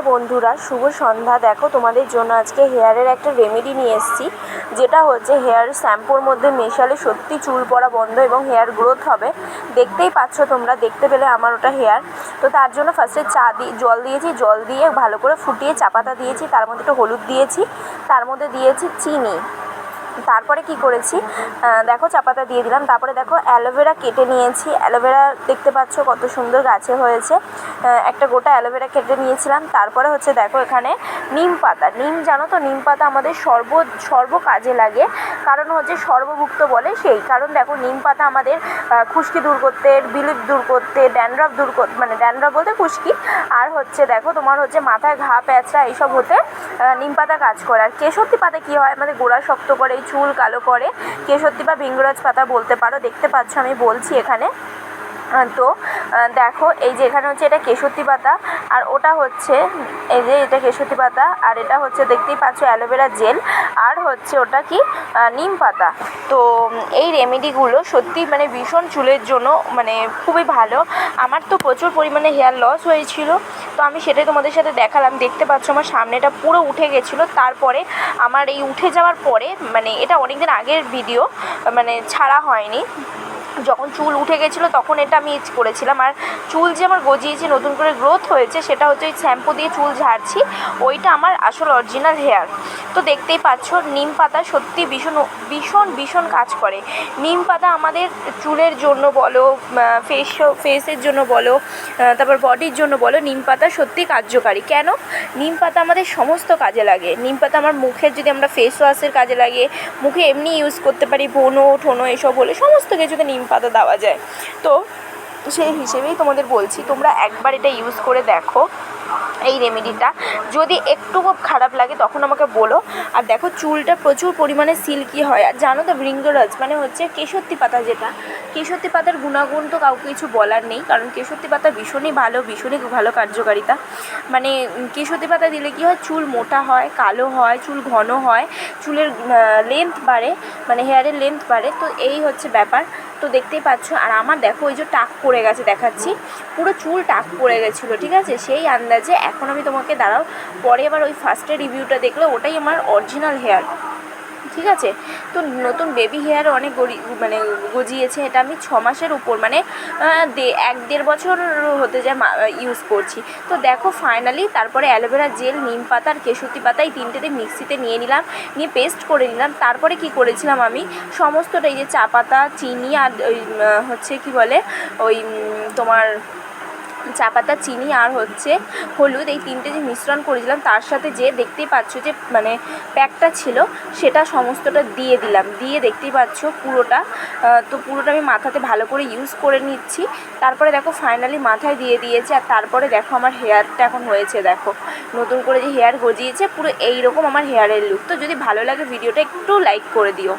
বন্ধুরা, শুভ সন্ধ্যা। দেখো তোমাদের জন্য আজকে হেয়ারের একটা রেমেডি নিয়ে এসেছি, যেটা হচ্ছে হেয়ার শ্যাম্পুর মধ্যে মেশালে সত্যি চুল পড়া বন্ধ এবং হেয়ার গ্রোথ হবে। দেখতেই পাচ্ছ তোমরা, দেখতে পেলে আমার ওটা হেয়ার। তো তার জন্য ফার্স্টে জল দিয়েছি, জল দিয়ে ভালো করে ফুটিয়ে চা পাতা দিয়েছি, তার মধ্যে একটু হলুদ দিয়েছি, তার মধ্যে দিয়েছি চিনি। তারপরে কি করেছি, দেখো চা পাতা দিয়ে দিলাম। তারপরে দেখো অ্যালোভেরা কেটে নিয়েছি। অ্যালোভেরা দেখতে পাচ্ছ কত সুন্দর গাছে হয়েছে, একটা গোটা অ্যালোভেরা কেটে নিয়েছিলাম। তারপরে হচ্ছে দেখো এখানে নিম পাতা। জানো তো, নিম পাতা আমাদের সর্ব কাজে লাগে, কারণ হচ্ছে সর্বভুক্ত বলে সেই কারণ। দেখো নিম পাতা আমাদের খুশকি দূর করতে, বিলিপ দূর করতে, ড্যান্ড্রাফ দূর করতে, মানে ড্যান্ড্রাফ বলতে খুশকি, আর হচ্ছে দেখো তোমার হচ্ছে মাথায় ঘা প্যাঁচড়া এইসব হতে নিম পাতা কাজ করে। আর কেশরতি পাতা কী হয়, আমাদের গোড়া শক্ত করে, চুল কালো করে। কেশরতি বা ভৃঙ্গরাজ পাতা বলতে পারো। দেখতে পাচ্ছ আমি বলছি এখানে। তো দেখো এই যে এখানে হচ্ছে এটা কেশরতি পাতা, আর ওটা হচ্ছে এই যে এটা কেশরতি পাতা, আর এটা হচ্ছে দেখতেই পাচ্ছ অ্যালোভেরা জেল, আর হচ্ছে ওটা কি নিম পাতা। তো এই রেমেডিগুলো সত্যি মানে ভীষণ চুলের জন্য মানে খুবই ভালো। আমার তো প্রচুর পরিমাণে হেয়ার লস হয়েছিল, তো আমি সেটাই তোমাদের সাথে দেখালাম। দেখতে পাচ্ছ আমার সামনেটা পুরো উঠে গেছিলো। তারপরে আমার এই উঠে যাওয়ার পরে, মানে এটা অনেক দিন আগের ভিডিও, মানে ছাড়া হয়নি, যখন চুল উঠে গেছিলো তখন এটা আমি করেছিলাম। আর চুল যে আমার গজিয়েছে, নতুন করে গ্রোথ হয়েছে, সেটা হচ্ছে ওই শ্যাম্পু দিয়ে চুল ঝাড়ছি, ওইটা আমার আসল অরিজিনাল হেয়ার। তো দেখতেই পাচ্ছ নিম পাতা সত্যি ভীষণ ভীষণ ভীষণ কাজ করে। নিম পাতা আমাদের চুলের জন্য বলো, ফেসের জন্য বলো, তারপর বডির জন্য বলো, নিম পাতা সত্যি কার্যকারী। কেন? নিম পাতা আমাদের সমস্ত কাজে লাগে। নিম পাতা আমার মুখের, যদি আমরা ফেস ওয়াশের কাজে লাগে, মুখে এমনি ইউজ করতে পারি, ব্রণ ঠোনো এসব হলে সমস্ত কিছুতে নিম পাতা দেওয়া যায়। তো সেই হিসেবেই তোমাদের বলছি, তোমরা একবার এটা ইউজ করে দেখো এই রেমেডিটা। যদি একটু খারাপ লাগে তখন আমাকে বলো। আর দেখো চুলটা প্রচুর পরিমাণে সিল্কি হয়। আর জানো তো ভৃঙ্গরাজ মানে হচ্ছে কেশরতি পাতা, যেটা কেশরতি পাতার গুণাগুণ তো কাউকে কিছু বলার নেই, কারণ কেশরতি পাতা ভীষণই ভালো কার্যকারিতা। মানে কেশরতি পাতা দিলে কী হয়, চুল মোটা হয়, কালো হয়, চুল ঘন হয়, চুলের লেন্থ বাড়ে, মানে হেয়ারের লেন্থ বাড়ে। তো এই হচ্ছে ব্যাপার। তো দেখতেই পাচ্ছ। আর আমার দেখো ওই যে টাক পড়ে গেছে, দেখাচ্ছি, পুরো চুল টাক পড়ে গেছিলো, ঠিক আছে? সেই আন্দাজে এখন আমি তোমাকে দাঁড়াও, পরে আবার ওই ফার্স্টের রিভিউটা দেখলে ওটাই আমার অরিজিনাল হেয়ার, ঠিক আছে? তো নতুন বেবি হেয়ার অনেক মানে গজিয়েছে। এটা আমি 6 মাসের উপর, মানে 1-1.5 বছর হতে যায় ইউজ করছি। তো দেখো ফাইনালি তারপরে অ্যালোভেরা জেল, নিম পাতা আর কেশরতি পাতা এই তিনটেতে মিক্সিতে নিয়ে নিলাম, নিয়ে পেস্ট করে নিলাম। তারপরে কি করেছিলাম আমি, সমস্তটা এই যে চা পাতা, চিনি আর ওই হচ্ছে কি বলে ওই তোমার চা পাতা, চিনি আর হচ্ছে হলুদ, এই তিনটে যে মিশ্রণ করেছিলাম, তার সাথে যে দেখতেই পাচ্ছ যে মানে প্যাকটা ছিল, সেটা সমস্তটা দিয়ে দিলাম। দিয়ে দেখতেই পাচ্ছ পুরোটা, তো পুরোটা আমি মাথাতে ভালো করে ইউজ করে নিচ্ছি। তারপরে দেখো ফাইনালি মাথায় দিয়ে দিয়েছি। আর তারপরে দেখো আমার হেয়ারটা এখন হয়েছে, দেখো নতুন করে যে হেয়ার গজিয়েছে, পুরো এইরকম আমার হেয়ারের লুক। তো যদি ভালো লাগে ভিডিওটা একটু লাইক করে দিও।